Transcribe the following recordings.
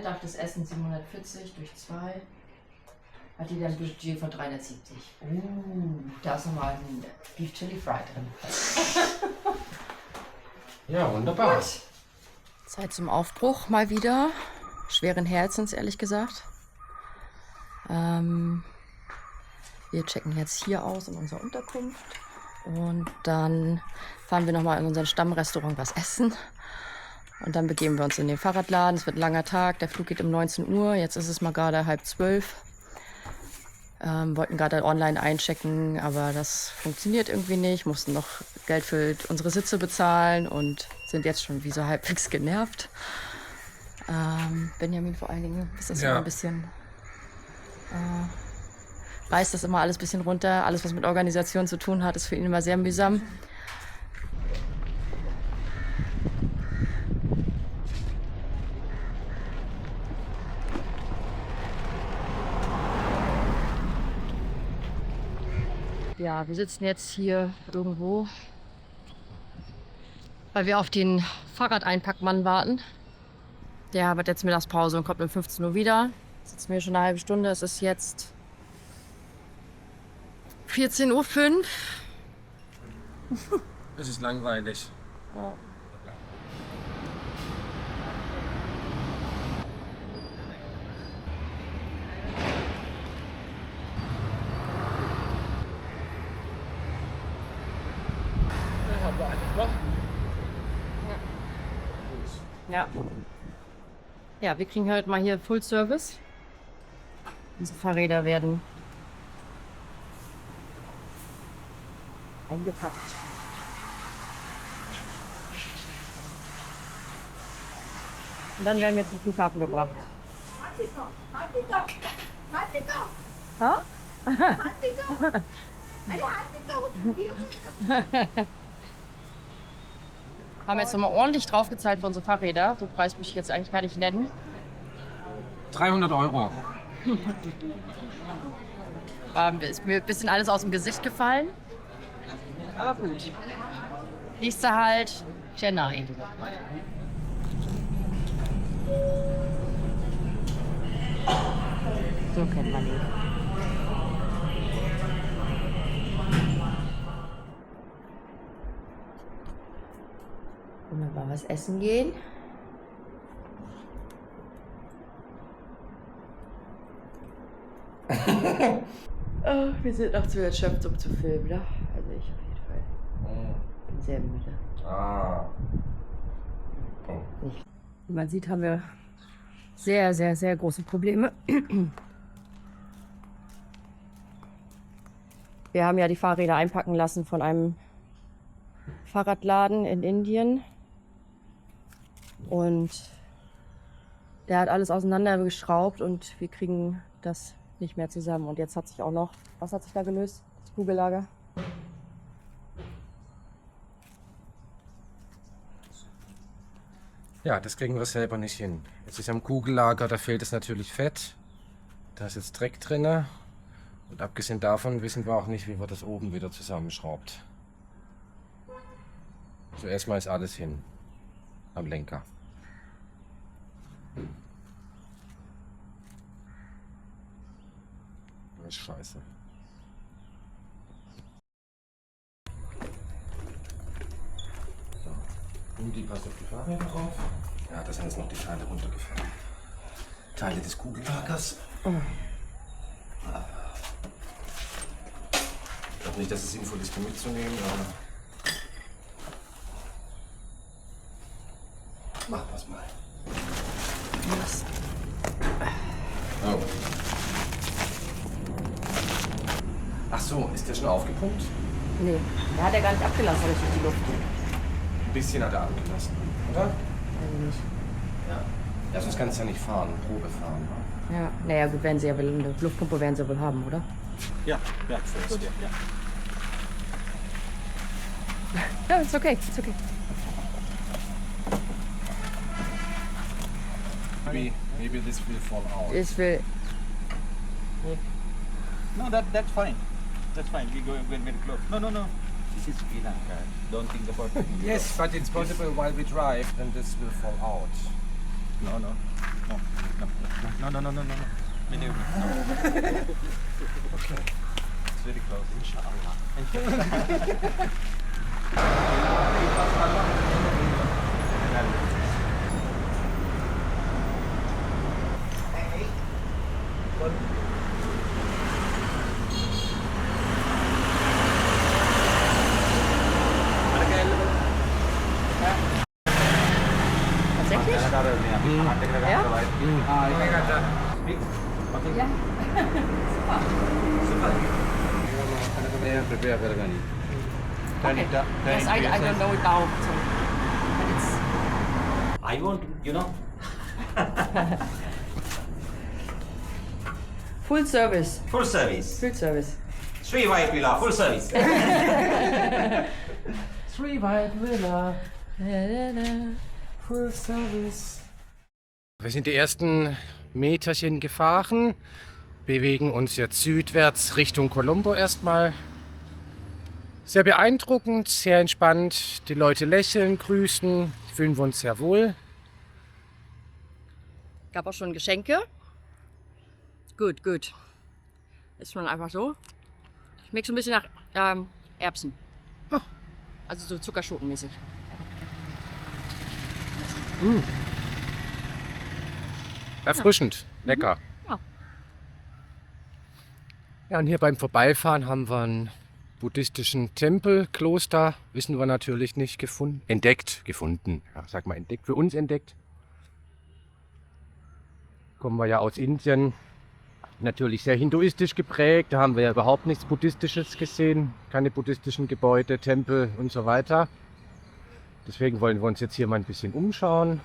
darf das essen 740 durch 2. Hat die dann ein Budget von 370. Da ist nochmal ein Beef Chili Fry drin. Ja, wunderbar. Gut. Zeit zum Aufbruch mal wieder. Schweren Herzens, ehrlich gesagt. Wir checken jetzt hier aus in unserer Unterkunft. Und dann fahren wir nochmal in unser Stammrestaurant was essen. Und dann begeben wir uns in den Fahrradladen. Es wird ein langer Tag. Der Flug geht um 19 Uhr. Jetzt ist es mal gerade 11:30. Wollten gerade online einchecken, aber das funktioniert irgendwie nicht. Mussten noch Geld für unsere Sitze bezahlen und sind jetzt schon wie so halbwegs genervt. Benjamin vor allen Dingen ist das immer ein bisschen... reißt das immer alles ein bisschen runter. Alles, was mit Organisation zu tun hat, ist für ihn immer sehr mühsam. Ja, wir sitzen jetzt hier irgendwo, weil wir auf den Fahrradeinpackmann warten. Der hat jetzt Mittagspause und kommt um 15 Uhr wieder. Sitzen wir schon eine halbe Stunde. Es ist jetzt 14:05 Uhr. Es ist langweilig. Ja. Ja. Ja, wir kriegen heute mal hier Full Service. Unsere Fahrräder werden eingepackt. Und dann werden wir zum Flughafen gebracht. Ha? Haben jetzt nochmal ordentlich draufgezahlt für unsere Fahrräder. So Preis möchte ich jetzt eigentlich gar nicht nennen. 300 €. Ist mir ein bisschen alles aus dem Gesicht gefallen. Aber gut. Nächster Halt, Chennai. So kennt man ihn. Wollen wir mal was essen gehen? Wir sind noch zu erschöpft, um zu filmen, ne? Also ich auf jeden Fall. Bin sehr müde. Wie man sieht, haben wir sehr, sehr, sehr große Probleme. Wir haben ja die Fahrräder einpacken lassen von einem Fahrradladen in Indien. Und der hat alles auseinandergeschraubt und wir kriegen das nicht mehr zusammen. Und jetzt hat sich auch noch, was hat sich da gelöst? Das Kugellager. Ja, das kriegen wir selber nicht hin. Es ist am Kugellager, da fehlt es natürlich Fett. Da ist jetzt Dreck drin. Und abgesehen davon wissen wir auch nicht, wie wir das oben wieder zusammenschraubt. So, erstmal ist alles hin. Am Lenker. Das ist scheiße. So. Und die passt auf die Fahrräder drauf. Ja, da sind jetzt noch die Teile runtergefallen. Teile des Kugellagers. Ich glaube nicht, dass es sinnvoll ist, die mitzunehmen, aber... Mach das mal. Was? Oh. Ach so, ist der schon aufgepumpt? Nee, der hat ja gar nicht abgelassen richtig die Luft. Ein bisschen hat er abgelassen, oder? Also nicht. Ja, sonst kannst du ja nicht fahren, Probe fahren. Ja, naja gut, werden sie ja wohl, eine Luftpumpe werden sie wohl haben, oder? Ja, ja, gut, ja. Ja, ist okay, ist okay. Maybe this will fall out. Ich will... No, that's fine. That's fine. We go very close. No. This is Sri Lanka. Don't think about it. Yes, but it's possible while we drive, then this will fall out. No. No, no, no, no, no, no. Believe me. No. Okay. It's very close. Inshallah. Tatsächlich? Ja? Ja. Okay. Yes, I don't know it now. So. But it's I want, you know. full service. Full service. Full service. Sri White Villa, full service. Three White Villa, Full Service. Wir sind die ersten Meterchen gefahren, bewegen uns jetzt südwärts Richtung Colombo erstmal. Sehr beeindruckend, sehr entspannt. Die Leute lächeln, grüßen, fühlen wir uns sehr wohl. Gab auch schon Geschenke. Gut, gut. Ist schon einfach so. Schmeckt so ein bisschen nach Erbsen. Also so Zuckerschotenmäßig. Erfrischend, lecker. Ja. Ja, und hier beim Vorbeifahren haben wir einen buddhistischen Tempel, Kloster, wissen wir natürlich nicht, gefunden. Ja, sag mal entdeckt, für uns entdeckt. Kommen wir ja aus Indien, natürlich sehr hinduistisch geprägt, da haben wir ja überhaupt nichts Buddhistisches gesehen, keine buddhistischen Gebäude, Tempel und so weiter. Deswegen wollen wir uns jetzt hier mal ein bisschen umschauen.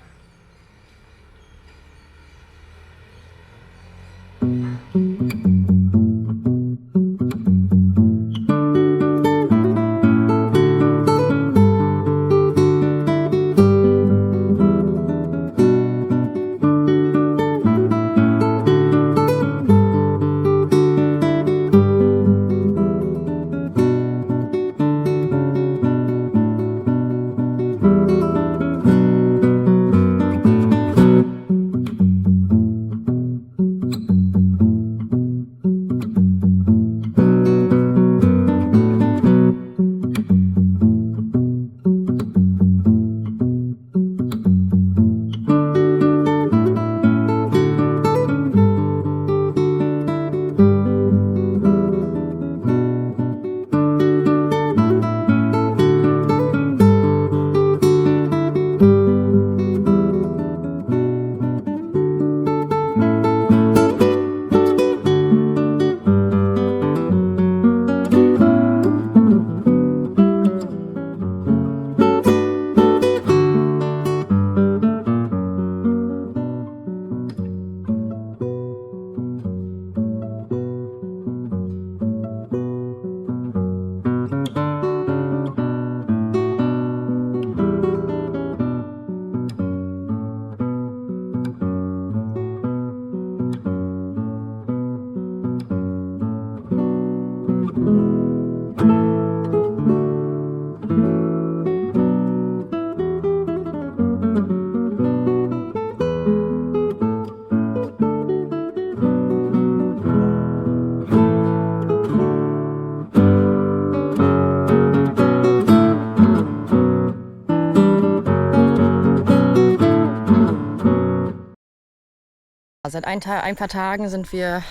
Seit ein paar Tagen sind wir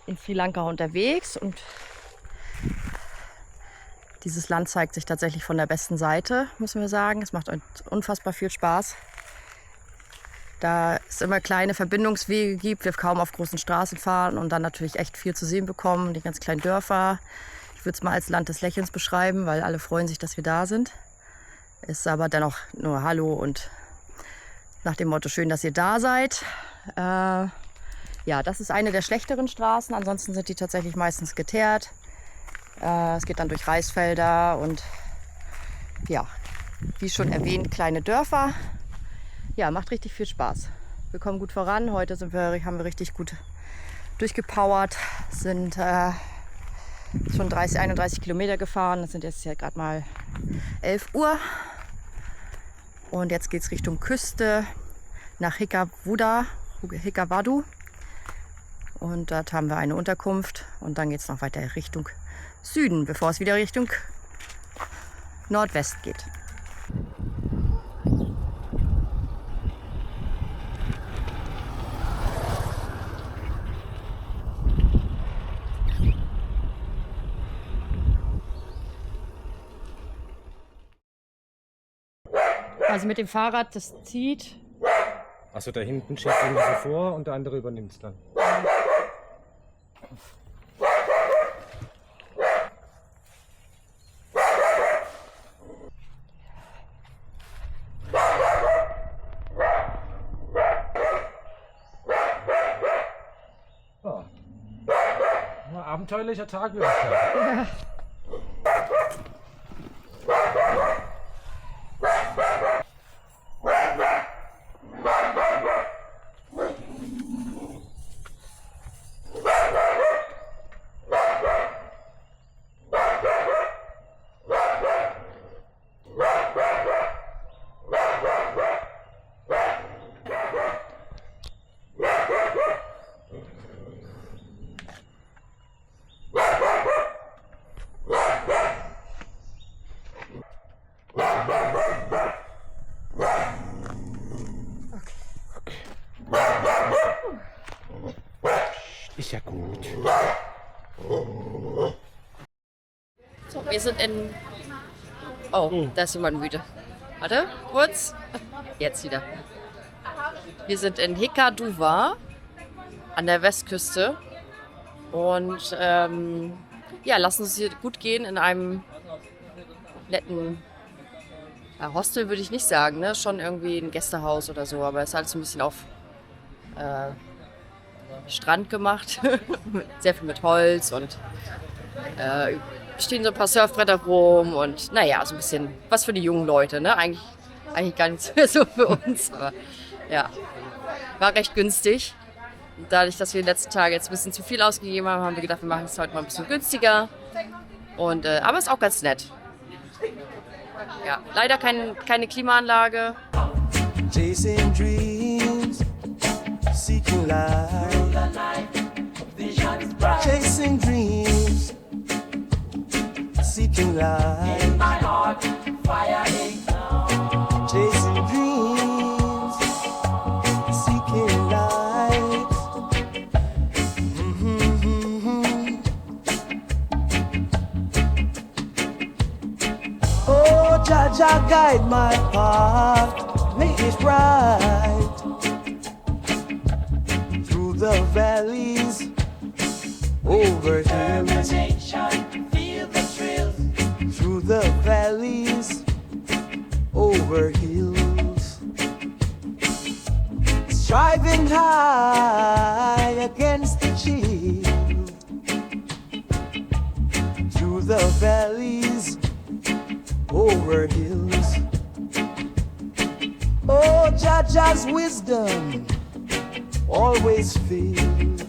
in Sri Lanka unterwegs und dieses Land zeigt sich tatsächlich von der besten Seite, müssen wir sagen. Es macht uns unfassbar viel Spaß. Da es immer kleine Verbindungswege gibt, wir kaum auf großen Straßen fahren und dann natürlich echt viel zu sehen bekommen, die ganz kleinen Dörfer. Ich würde es mal als Land des Lächelns beschreiben, weil alle freuen sich, dass wir da sind. Ist aber dennoch nur Hallo und nach dem Motto, schön, dass ihr da seid. Ja, das ist eine der schlechteren Straßen. Ansonsten sind die tatsächlich meistens geteert. Es geht dann durch Reisfelder und ja, wie schon erwähnt, kleine Dörfer. Ja, macht richtig viel Spaß. Wir kommen gut voran. Heute haben wir richtig gut durchgepowert. Sind schon 31 Kilometer gefahren. Das sind jetzt ja gerade mal 11 Uhr. Und jetzt geht es Richtung Küste, nach Hikavadu. Und dort haben wir eine Unterkunft und dann geht es noch weiter Richtung Süden, bevor es wieder Richtung Nordwest geht. Also mit dem Fahrrad, das zieht. Also da hinten schiebt jemand so vor und der andere übernimmt es dann. Oh. Ein abenteuerlicher Tag, würde ich sagen. Ja. Ist ja gut. So, wir sind in... Oh, da ist jemand müde. Warte, kurz. Jetzt wieder. Wir sind in Hikaduwa an der Westküste und ja, lassen es hier gut gehen in einem netten Hostel, würde ich nicht sagen, ne? Schon irgendwie ein Gästehaus oder so, aber es ist halt so ein bisschen auf Strand gemacht, sehr viel mit Holz und stehen so ein paar Surfbretter rum und naja, so ein bisschen was für die jungen Leute, ne? Eigentlich gar nichts mehr so für uns, aber ja, war recht günstig. Und dadurch, dass wir die letzten Tage jetzt ein bisschen zu viel ausgegeben haben, haben wir gedacht, wir machen es heute mal ein bisschen günstiger. Und, aber ist auch ganz nett. Ja, leider keine Klimaanlage. Chasing dreams, seeking light. Chasing dreams, seeking light. In my heart, fire ignite. Chasing dreams, seeking light. Oh, Jah guide my path, make it right. Through the valleys, over hills. Feel the thrill. Through the valleys, over hills. Striving high against the chill. Through the valleys, over hills. Oh, Jaja's wisdom always fills.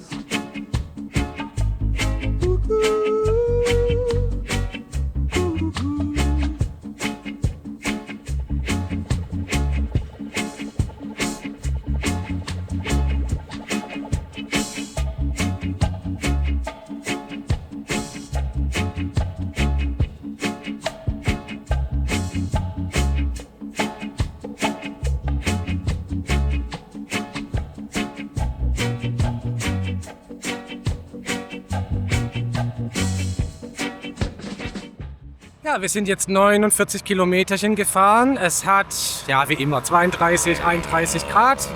Ja, wir sind jetzt 49 Kilometerchen gefahren. Es hat, ja wie immer, 32, 31 Grad.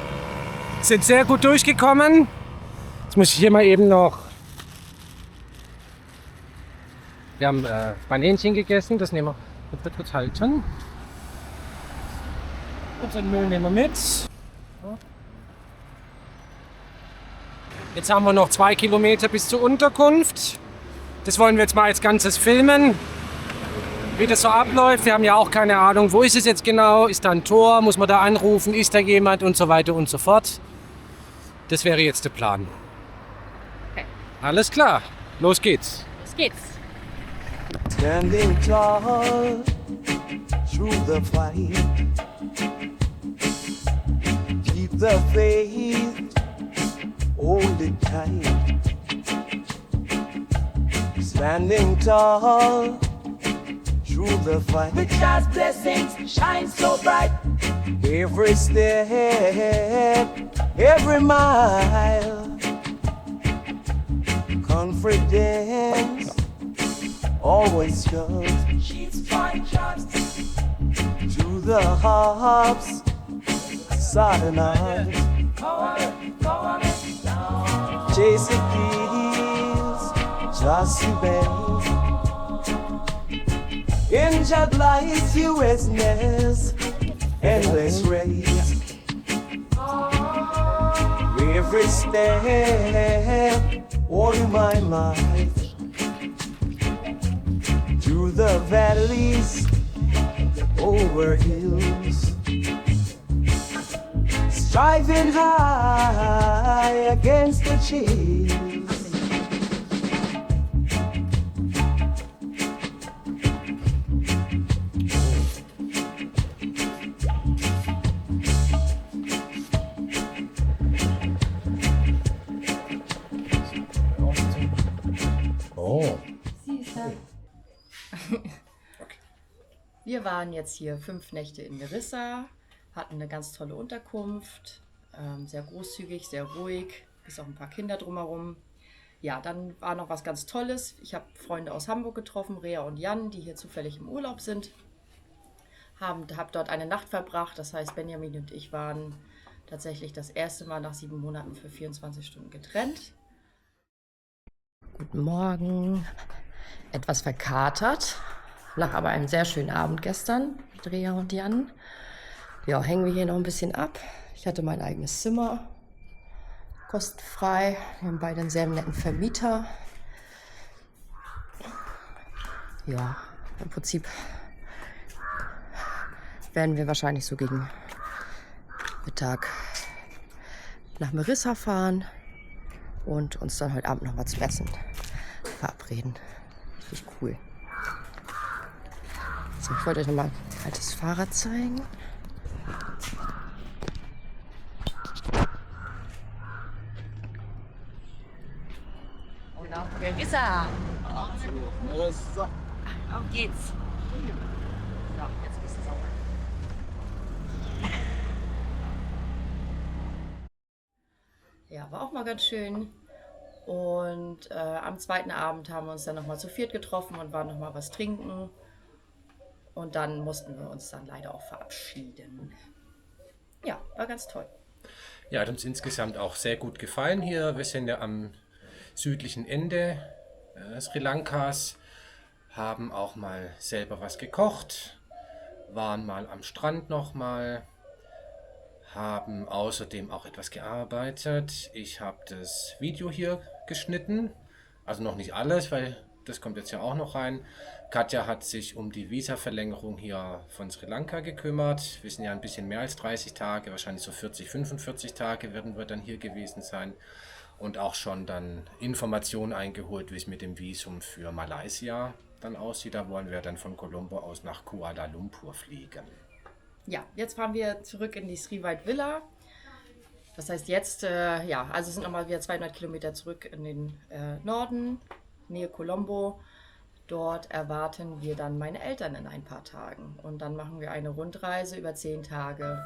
Sind sehr gut durchgekommen. Jetzt muss ich hier mal eben noch... Wir haben Banänchen gegessen, das nehmen wir, das wird gut halten. Und den Müll nehmen wir mit. Jetzt haben wir noch 2 Kilometer bis zur Unterkunft. Das wollen wir jetzt mal als Ganzes filmen. Wie das so abläuft, wir haben ja auch keine Ahnung, wo ist es jetzt genau, ist da ein Tor, muss man da anrufen, ist da jemand und so weiter und so fort. Das wäre jetzt der Plan. Okay. Alles klar, los geht's. Los geht's. Standing tall through the fight. Keep the faith, hold it tight. Standing tall through the fight. With God's blessings shine so bright. Every step, every mile. Confidence always shows. She's fine trust to the harps, silent. Chase the keys, just to bend. In Jad lies USNS, endless race. Every step, all in my mind. Through the valleys, over hills. Striving high against the chills. Oh. Wir waren jetzt hier 5 Nächte in Nerissa, hatten eine ganz tolle Unterkunft, sehr großzügig, sehr ruhig, bis auch ein paar Kinder drumherum. Ja, dann war noch was ganz Tolles. Ich habe Freunde aus Hamburg getroffen, Rea und Jan, die hier zufällig im Urlaub sind. Hab dort eine Nacht verbracht, das heißt Benjamin und ich waren tatsächlich das erste Mal nach 7 Monaten für 24 Stunden getrennt. Guten Morgen. Etwas verkatert, nach aber einem sehr schönen Abend gestern mit Rea und Jan. Ja, hängen wir hier noch ein bisschen ab. Ich hatte mein eigenes Zimmer, kostenfrei. Wir haben beide einen sehr netten Vermieter. Ja, im Prinzip werden wir wahrscheinlich so gegen Mittag nach Nerissa fahren und uns dann heute Abend noch mal zum Essen verabreden. Richtig cool. So, ich wollte euch noch mal ein altes Fahrrad zeigen. Genau, Nerissa. Auf geht's. So, jetzt bist du sauber. Ja, war auch mal ganz schön. Und am zweiten Abend haben wir uns dann nochmal zu viert getroffen und waren nochmal was trinken. Und dann mussten wir uns dann leider auch verabschieden. Ja, war ganz toll. Ja, hat uns insgesamt auch sehr gut gefallen hier. Wir sind ja am südlichen Ende Sri Lankas, haben auch mal selber was gekocht, waren mal am Strand nochmal, haben außerdem auch etwas gearbeitet. Ich habe das Video hier geschnitten, also noch nicht alles, weil das kommt jetzt ja auch noch rein. Katja hat sich um die Visa-Verlängerung hier von Sri Lanka gekümmert. Wir sind ja ein bisschen mehr als 30 Tage, wahrscheinlich so 40, 45 Tage werden wir dann hier gewesen sein. Und auch schon dann Informationen eingeholt, wie es mit dem Visum für Malaysia dann aussieht. Da wollen wir dann von Colombo aus nach Kuala Lumpur fliegen. Ja, jetzt fahren wir zurück in die Sri White Villa. Das heißt jetzt, also es sind nochmal wieder 200 Kilometer zurück in den Norden, Nähe Colombo. Dort erwarten wir dann meine Eltern in ein paar Tagen. Und dann machen wir eine Rundreise über 10 Tage